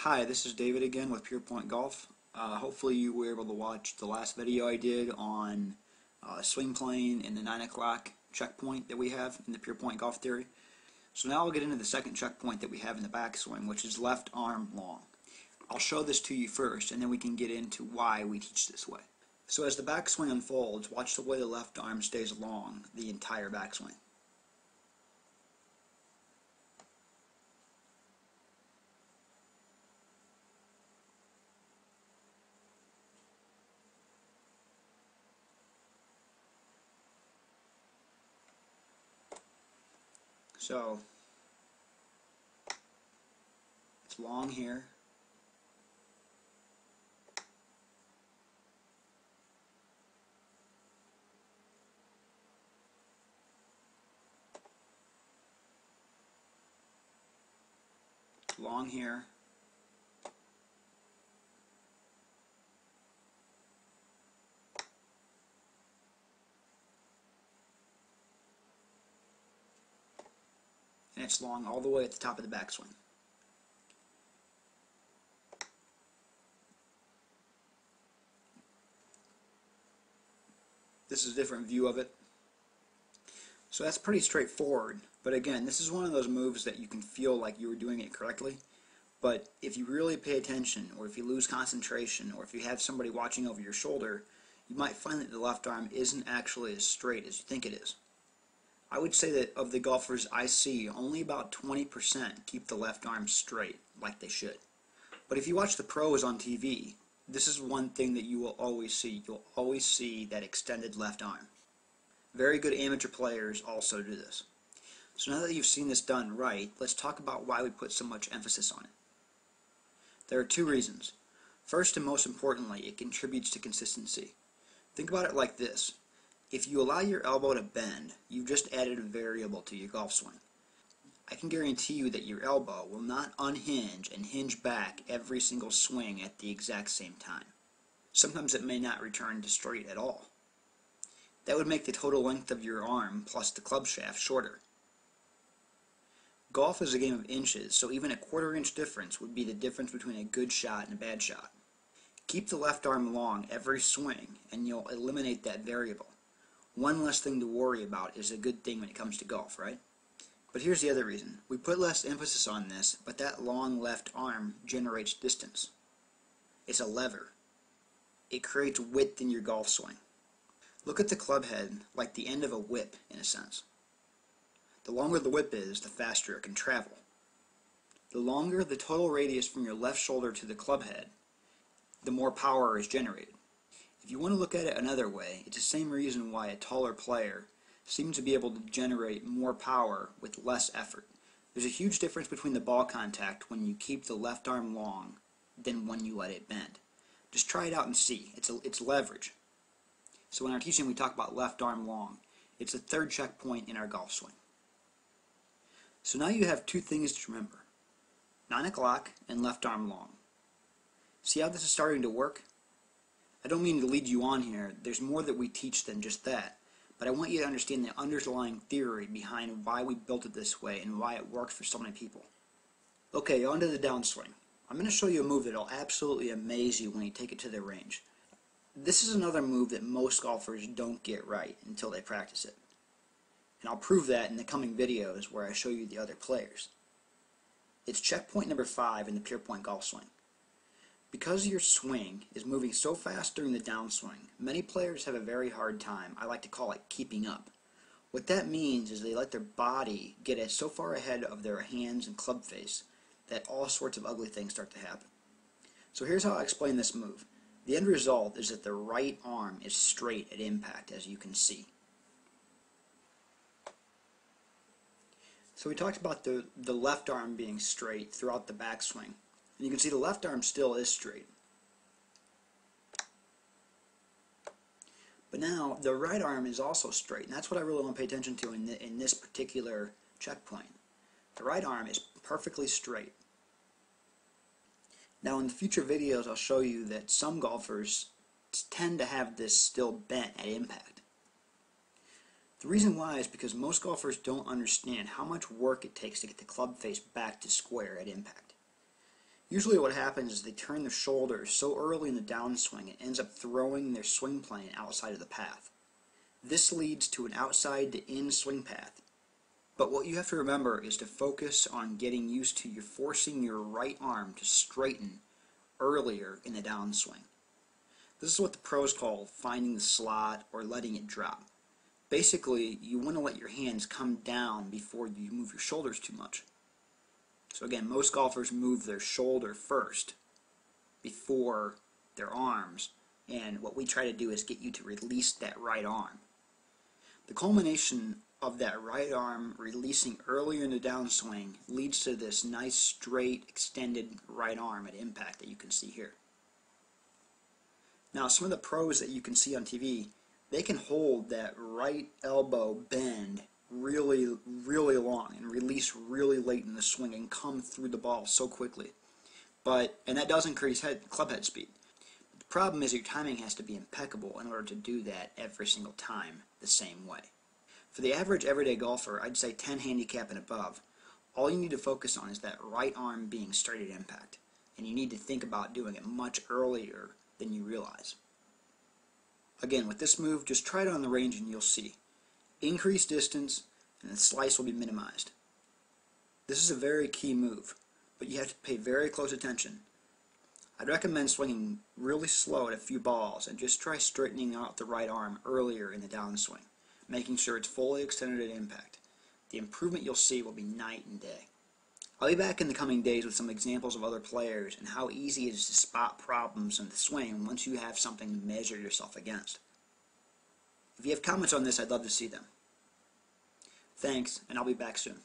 Hi, this is David again with PurePoint Golf. Hopefully you were able to watch the last video I did on swing plane and the 9 o'clock checkpoint that we have in the PurePoint Golf Theory. So now I'll get into the second checkpoint that we have in the backswing, which is left arm long. I'll show this to you first, and then we can get into why we teach this way. So as the backswing unfolds, watch the way the left arm stays long the entire backswing. So it's long here. Long here. And it's long all the way at the top of the backswing. This is a different view of it. So that's pretty straightforward, but again, this is one of those moves that you can feel like you were doing it correctly, but if you really pay attention, or if you lose concentration, or if you have somebody watching over your shoulder, you might find that the left arm isn't actually as straight as you think it is. I would say that of the golfers I see, only about 20% keep the left arm straight like they should. But if you watch the pros on TV, this is one thing that you will always see. You'll always see that extended left arm. Very good amateur players also do this. So now that you've seen this done right, let's talk about why we put so much emphasis on it. There are two reasons. First and most importantly, it contributes to consistency. Think about it like this. If you allow your elbow to bend, you've just added a variable to your golf swing. I can guarantee you that your elbow will not unhinge and hinge back every single swing at the exact same time. Sometimes it may not return to straight at all. That would make the total length of your arm plus the club shaft shorter. Golf is a game of inches, so even a quarter-inch difference would be the difference between a good shot and a bad shot. Keep the left arm long every swing, and you'll eliminate that variable. One less thing to worry about is a good thing when it comes to golf, right? But here's the other reason. We put less emphasis on this, but that long left arm generates distance. It's a lever. It creates width in your golf swing. Look at the club head like the end of a whip, in a sense. The longer the whip is, the faster it can travel. The longer the total radius from your left shoulder to the club head, the more power is generated. If you want to look at it another way, it's the same reason why a taller player seems to be able to generate more power with less effort. There's a huge difference between the ball contact when you keep the left arm long than when you let it bend. Just try it out and see. It's leverage. So in our teaching we talk about left arm long. It's the third checkpoint in our golf swing. So now you have two things to remember. 9 o'clock and left arm long. See how this is starting to work? I don't mean to lead you on here. There's more that we teach than just that. But I want you to understand the underlying theory behind why we built it this way and why it works for so many people. Okay, on to the downswing. I'm going to show you a move that will absolutely amaze you when you take it to the range. This is another move that most golfers don't get right until they practice it. And I'll prove that in the coming videos where I show you the other players. It's checkpoint number 5 in the PurePoint golf swing. Because your swing is moving so fast during the downswing, many players have a very hard time, I like to call it keeping up. What that means is they let their body get so far ahead of their hands and club face that all sorts of ugly things start to happen. So here's how I explain this move. The end result is that the right arm is straight at impact, as you can see. So we talked about the left arm being straight throughout the backswing. And you can see the left arm still is straight. But now the right arm is also straight, and that's what I really want to pay attention to in this particular checkpoint. The right arm is perfectly straight. Now in the future videos I'll show you that some golfers tend to have this still bent at impact. The reason why is because most golfers don't understand how much work it takes to get the club face back to square at impact. Usually what happens is they turn their shoulders so early in the downswing it ends up throwing their swing plane outside of the path. This leads to an outside to in swing path. But what you have to remember is to focus on getting used to forcing your right arm to straighten earlier in the downswing. This is what the pros call finding the slot or letting it drop. Basically, you want to let your hands come down before you move your shoulders too much. So again, most golfers move their shoulder first before their arms, and what we try to do is get you to release that right arm. The culmination of that right arm releasing earlier in the downswing leads to this nice straight extended right arm at impact that you can see here. Now some of the pros that you can see on TV, they can hold that right elbow bend really long and release really late in the swing and come through the ball so quickly. And that does increase club head speed. But the problem is your timing has to be impeccable in order to do that every single time the same way. For the average everyday golfer, I'd say 10 handicap and above, all you need to focus on is that right arm being straight at impact. And you need to think about doing it much earlier than you realize. Again, with this move, just try it on the range and you'll see. Increase distance and the slice will be minimized. This is a very key move, but you have to pay very close attention. I'd recommend swinging really slow at a few balls and just try straightening out the right arm earlier in the downswing, making sure it's fully extended at impact. The improvement you'll see will be night and day. I'll be back in the coming days with some examples of other players and how easy it is to spot problems in the swing once you have something to measure yourself against. If you have comments on this, I'd love to see them. Thanks, and I'll be back soon.